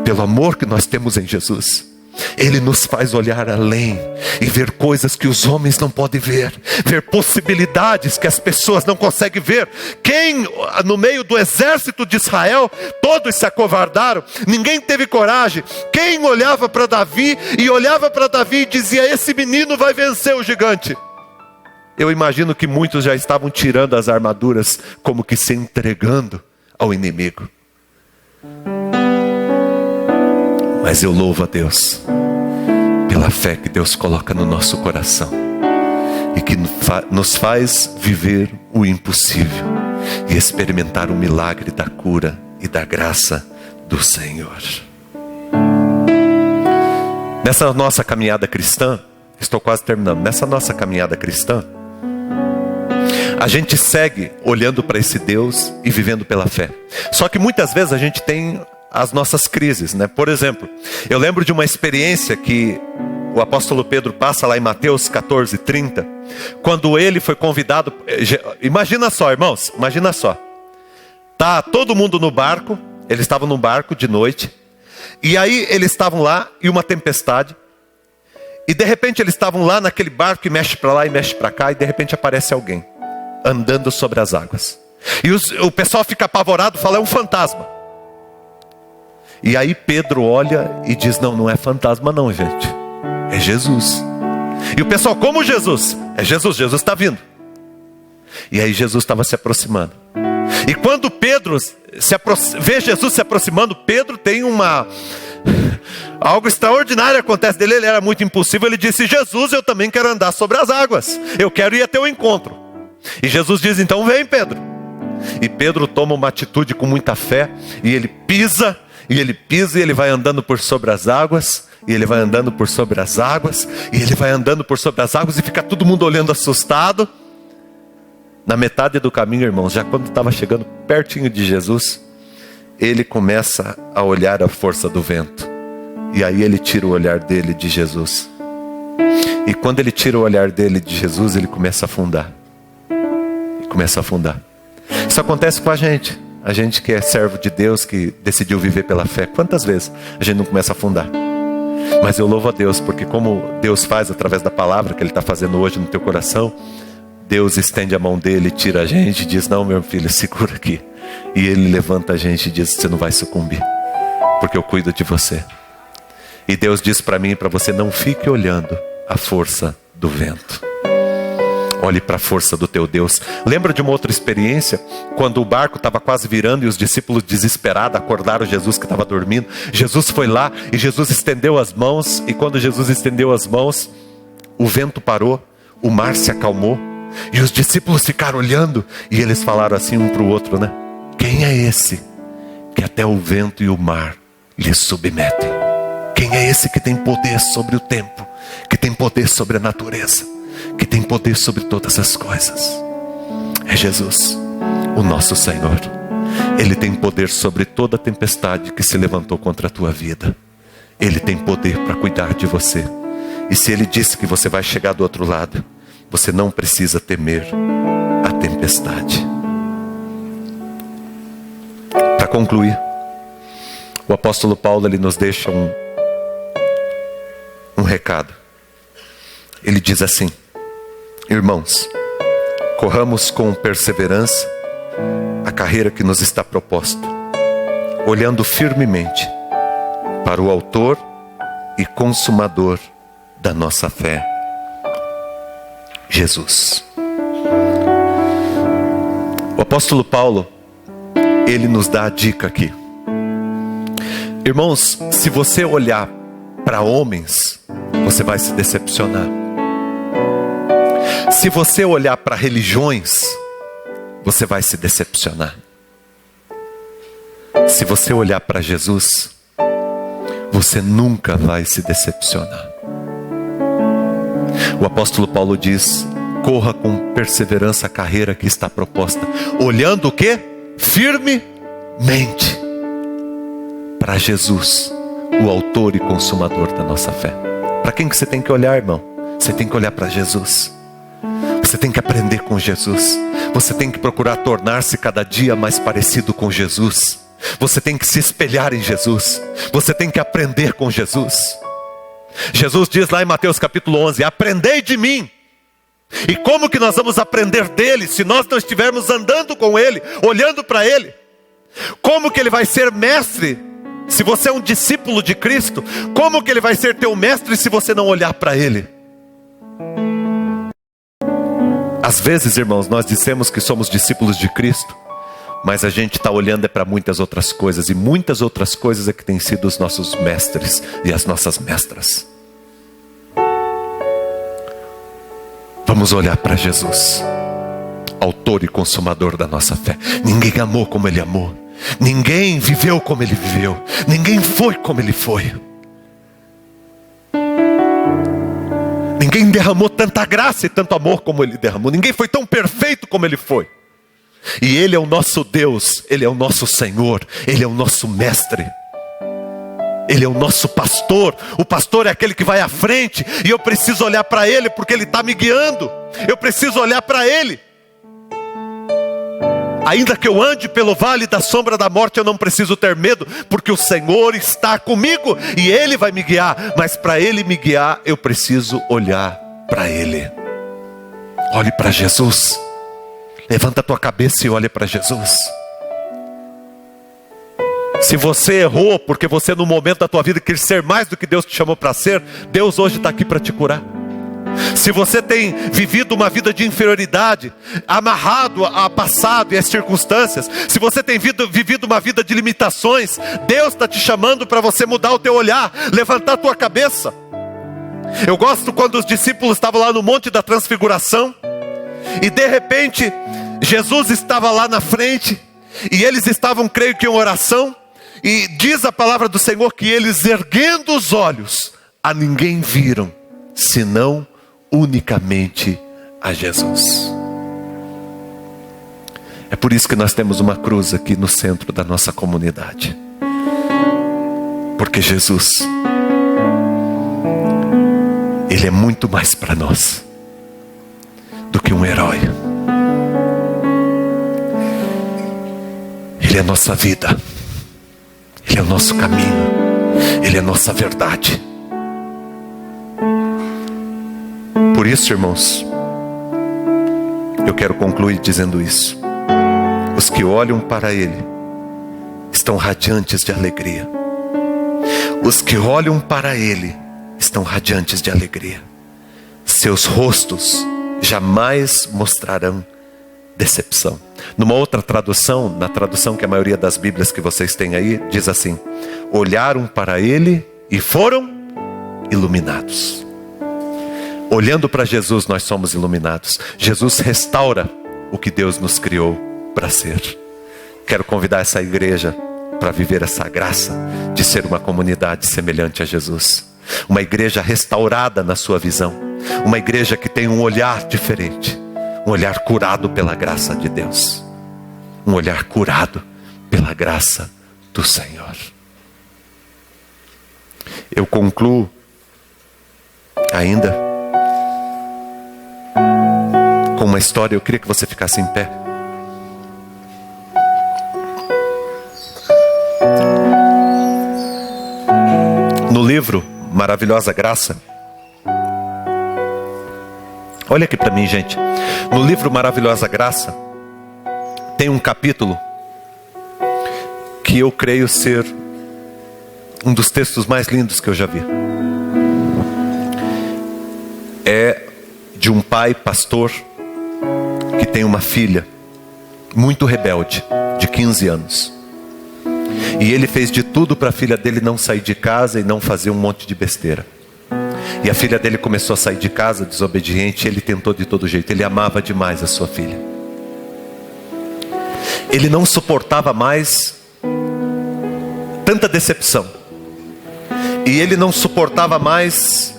Pelo amor que nós temos em Jesus. Ele nos faz olhar além e ver coisas que os homens não podem ver. Ver possibilidades que as pessoas não conseguem ver. Quem no meio do exército de Israel, todos se acovardaram, ninguém teve coragem. Quem olhava para Davi e dizia: esse menino vai vencer o gigante. Eu imagino que muitos já estavam tirando as armaduras, como que se entregando ao inimigo. Mas eu louvo a Deus pela fé que Deus coloca no nosso coração e que nos faz viver o impossível e experimentar o milagre da cura e da graça do Senhor. Nessa nossa caminhada cristã, estou quase terminando, nessa nossa caminhada cristã, a gente segue olhando para esse Deus e vivendo pela fé. Só que muitas vezes a gente tem as nossas crises, né? Por exemplo, eu lembro de uma experiência que o apóstolo Pedro passa lá em Mateus 14:30, quando ele foi convidado. Imagina só, irmãos, imagina só. Tá todo mundo no barco, eles estavam no barco de noite, e aí eles estavam lá e uma tempestade, e de repente eles estavam lá naquele barco que mexe para lá e mexe para cá, e de repente aparece alguém andando sobre as águas. E o pessoal fica apavorado, fala: é um fantasma. E aí Pedro olha e diz: não é fantasma não, gente, é Jesus. E o pessoal: como Jesus? É Jesus, Jesus está vindo. E aí Jesus estava se aproximando. E quando Pedro vê Jesus se aproximando, Pedro tem algo extraordinário acontece dele. Ele era muito impulsivo, ele disse: Jesus, eu também quero andar sobre as águas, eu quero ir até o encontro. E Jesus diz: então vem, Pedro. E Pedro toma uma atitude com muita fé, e ele pisa, e ele vai andando por sobre as águas, e ele vai andando por sobre as águas, e ele vai andando por sobre as águas, e fica todo mundo olhando assustado. Na metade do caminho, irmãos, já quando estava chegando pertinho de Jesus, ele começa a olhar a força do vento. E aí ele tira o olhar dele de Jesus. E quando ele tira o olhar dele de Jesus, ele começa a afundar. Começa a afundar. Isso acontece com a gente que é servo de Deus, que decidiu viver pela fé. Quantas vezes a gente não começa a afundar? Mas eu louvo a Deus, porque como Deus faz através da palavra que Ele está fazendo hoje no teu coração, Deus estende a mão dele, tira a gente e diz: não, meu filho, segura aqui. E Ele levanta a gente e diz: você não vai sucumbir, porque eu cuido de você. E Deus diz para mim e para você: não fique olhando a força do vento, olhe para a força do teu Deus. Lembra de uma outra experiência? Quando o barco estava quase virando e os discípulos desesperados acordaram Jesus que estava dormindo. Jesus foi lá e Jesus estendeu as mãos. E quando Jesus estendeu as mãos, o vento parou, o mar se acalmou. E os discípulos ficaram olhando e eles falaram assim um para o outro, né? Quem é esse que até o vento e o mar lhe submetem? Quem é esse que tem poder sobre o tempo, que tem poder sobre a natureza, que tem poder sobre todas as coisas? É Jesus, o nosso Senhor. Ele tem poder sobre toda a tempestade que se levantou contra a tua vida. Ele tem poder para cuidar de você. E se Ele disse que você vai chegar do outro lado, você não precisa temer a tempestade. Para concluir, o apóstolo Paulo ele nos deixa um recado. Ele diz assim: irmãos, corramos com perseverança a carreira que nos está proposta, olhando firmemente para o autor e consumador da nossa fé, Jesus. O apóstolo Paulo, ele nos dá a dica aqui. Irmãos, se você olhar para homens, você vai se decepcionar. Se você olhar para religiões, você vai se decepcionar. Se você olhar para Jesus, você nunca vai se decepcionar. O apóstolo Paulo diz: corra com perseverança a carreira que está proposta, olhando o quê? Firmemente para Jesus, o autor e consumador da nossa fé. Para quem que você tem que olhar, irmão? Você tem que olhar para Jesus. Você tem que aprender com Jesus. Você tem que procurar tornar-se cada dia mais parecido com Jesus. Você tem que se espelhar em Jesus. Você tem que aprender com Jesus. Jesus diz lá em Mateus capítulo 11: aprendei de mim. E como que nós vamos aprender dele se nós não estivermos andando com ele, olhando para ele? Como que ele vai ser mestre se você é um discípulo de Cristo? Como que ele vai ser teu mestre se você não olhar para ele? Às vezes, irmãos, nós dissemos que somos discípulos de Cristo, mas a gente está olhando para muitas outras coisas, e muitas outras coisas é que têm sido os nossos mestres e as nossas mestras. Vamos olhar para Jesus, autor e consumador da nossa fé. Ninguém amou como ele amou, ninguém viveu como ele viveu, ninguém foi como ele foi. Ninguém derramou tanta graça e tanto amor como ele derramou. Ninguém foi tão perfeito como ele foi. E ele é o nosso Deus, ele é o nosso Senhor, ele é o nosso mestre, ele é o nosso pastor. O pastor é aquele que vai à frente, e eu preciso olhar para ele porque ele está me guiando. Eu preciso olhar para ele. Ainda que eu ande pelo vale da sombra da morte, eu não preciso ter medo, porque o Senhor está comigo e ele vai me guiar. Mas para ele me guiar, eu preciso olhar para ele. Olhe para Jesus. Levanta a tua cabeça e olha para Jesus. Se você errou porque você no momento da tua vida quer ser mais do que Deus te chamou para ser, Deus hoje está aqui para te curar. Se você tem vivido uma vida de inferioridade, amarrado a passado e às circunstâncias, se você tem vivido uma vida de limitações, Deus está te chamando para você mudar o teu olhar, levantar a tua cabeça. Eu gosto quando os discípulos estavam lá no Monte da Transfiguração, e de repente Jesus estava lá na frente, e eles estavam, creio que em oração, e diz a palavra do Senhor que eles, erguendo os olhos, a ninguém viram, senão unicamente a Jesus. É por isso que nós temos uma cruz aqui no centro da nossa comunidade, porque Jesus, ele é muito mais para nós do que um herói. Ele é a nossa vida, ele é o nosso caminho, ele é a nossa verdade. Por isso, irmãos, eu quero concluir dizendo isso: os que olham para ele estão radiantes de alegria. Os que olham para ele estão radiantes de alegria. Seus rostos jamais mostrarão decepção. Numa outra tradução, na tradução que a maioria das Bíblias que vocês têm aí, diz assim: olharam para ele e foram iluminados. Olhando para Jesus, nós somos iluminados. Jesus restaura o que Deus nos criou para ser. Quero convidar essa igreja para viver essa graça de ser uma comunidade semelhante a Jesus. Uma igreja restaurada na sua visão. Uma igreja que tem um olhar diferente. Um olhar curado pela graça de Deus. Um olhar curado pela graça do Senhor. Eu concluo ainda com uma história. Eu queria que você ficasse em pé. No livro Maravilhosa Graça, olha aqui para mim, gente. No livro Maravilhosa Graça, tem um capítulo que eu creio ser um dos textos mais lindos que eu já vi. de um pai pastor que tem uma filha muito rebelde, de 15 anos. E ele fez de tudo para a filha dele não sair de casa e não fazer um monte de besteira. E a filha dele começou a sair de casa desobediente, e ele tentou de todo jeito. Ele amava demais a sua filha. Ele não suportava mais tanta decepção. E ele não suportava mais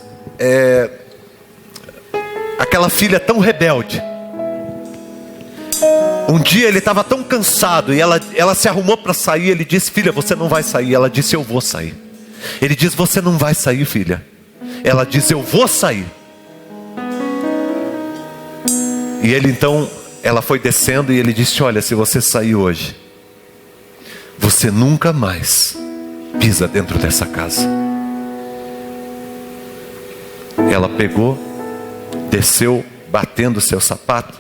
aquela filha tão rebelde. Um dia ele estava tão cansado e ela se arrumou para sair. Ele disse: filha, você não vai sair. Ela disse: eu vou sair. Ele disse: você não vai sair, filha. Ela disse: eu vou sair. E ele então, ela foi descendo e ele disse: olha, se você sair hoje, você nunca mais pisa dentro dessa casa. Ela pegou, desceu, batendo seu sapato,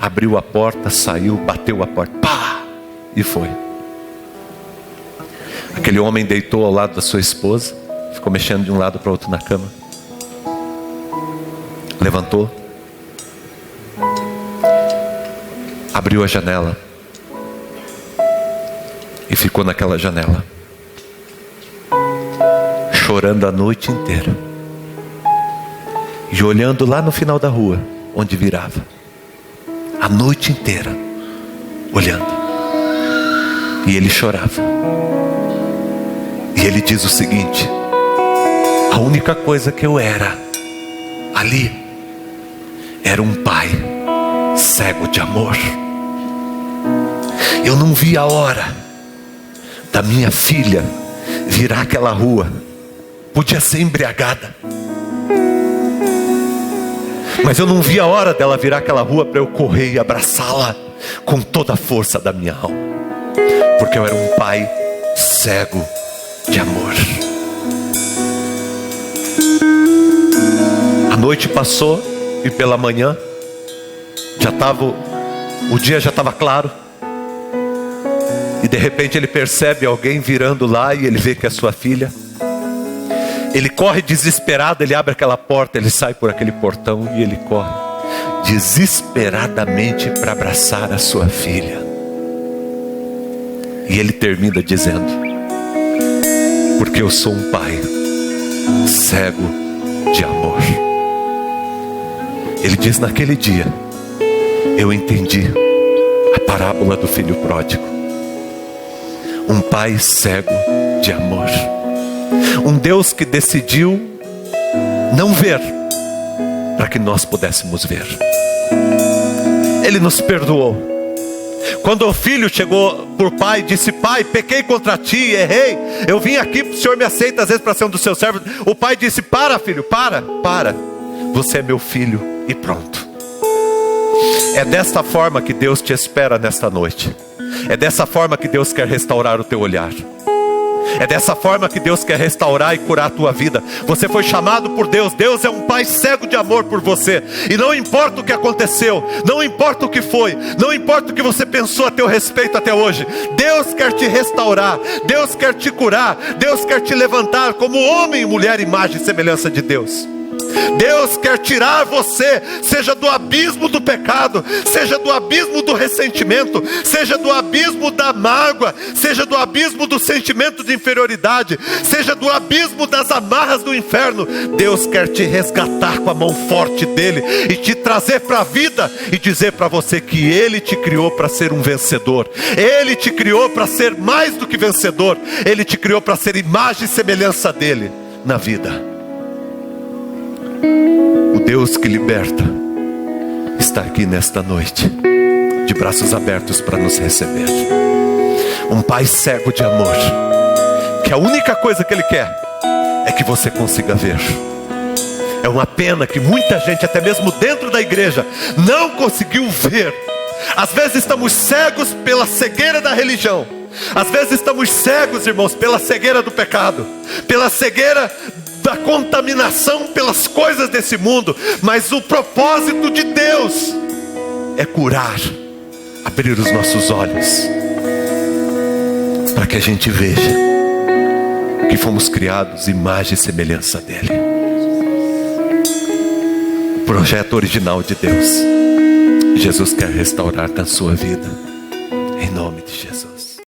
abriu a porta, saiu, bateu a porta, pá, e foi. Aquele homem deitou ao lado da sua esposa, ficou mexendo de um lado para o outro na cama. Levantou, abriu a janela e ficou naquela janela, chorando a noite inteira e olhando lá no final da rua, onde virava, a noite inteira olhando. E ele chorava. E ele diz o seguinte: a única coisa que eu era ali era um pai cego de amor. Eu não vi a hora da minha filha virar aquela rua. Podia ser embriagada, mas eu não vi a hora dela virar aquela rua para eu correr e abraçá-la com toda a força da minha alma, porque eu era um pai cego de amor. A noite passou e pela manhã o dia já estava claro. E de repente ele percebe alguém virando lá e ele vê que é sua filha. Ele corre desesperado, ele abre aquela porta, ele sai por aquele portão e ele corre desesperadamente para abraçar a sua filha. E ele termina dizendo: porque eu sou um pai cego de amor. Ele diz: naquele dia eu entendi a parábola do filho pródigo. Um pai cego de amor. Um Deus que decidiu não ver para que nós pudéssemos ver. Ele nos perdoou. Quando o filho chegou por pai e disse: pai, pequei contra ti, errei, eu vim aqui, o senhor me aceita às vezes para ser um dos seus servos. O pai disse: para, filho, para, você é meu filho e pronto. É desta forma que Deus te espera nesta noite. É dessa forma que Deus quer restaurar o teu olhar. É dessa forma que Deus quer restaurar e curar a tua vida. Você foi chamado por Deus. Deus é um pai cego de amor por você. E não importa o que aconteceu, não importa o que foi, não importa o que você pensou a teu respeito até hoje, Deus quer te restaurar, Deus quer te curar, Deus quer te levantar como homem e mulher, imagem e semelhança de Deus. Deus quer tirar você, seja do abismo do pecado, seja do abismo do ressentimento, seja do abismo da mágoa, seja do abismo do sentimento de inferioridade, seja do abismo das amarras do inferno. Deus quer te resgatar com a mão forte dele e te trazer para a vida e dizer para você que ele te criou para ser um vencedor. Ele te criou para ser mais do que vencedor. Ele te criou para ser imagem e semelhança dele na vida. O Deus que liberta está aqui nesta noite, de braços abertos para nos receber. Um pai cego de amor, que a única coisa que ele quer é que você consiga ver. É uma pena que muita gente, até mesmo dentro da igreja, não conseguiu ver. Às vezes estamos cegos pela cegueira da religião. Às vezes estamos cegos, irmãos, pela cegueira do pecado, pela cegueira da contaminação pelas coisas desse mundo. Mas o propósito de Deus é curar, abrir os nossos olhos, para que a gente veja que fomos criados imagem e semelhança dele. projeto original de Deus. Jesus quer restaurar na sua vida, em nome de Jesus.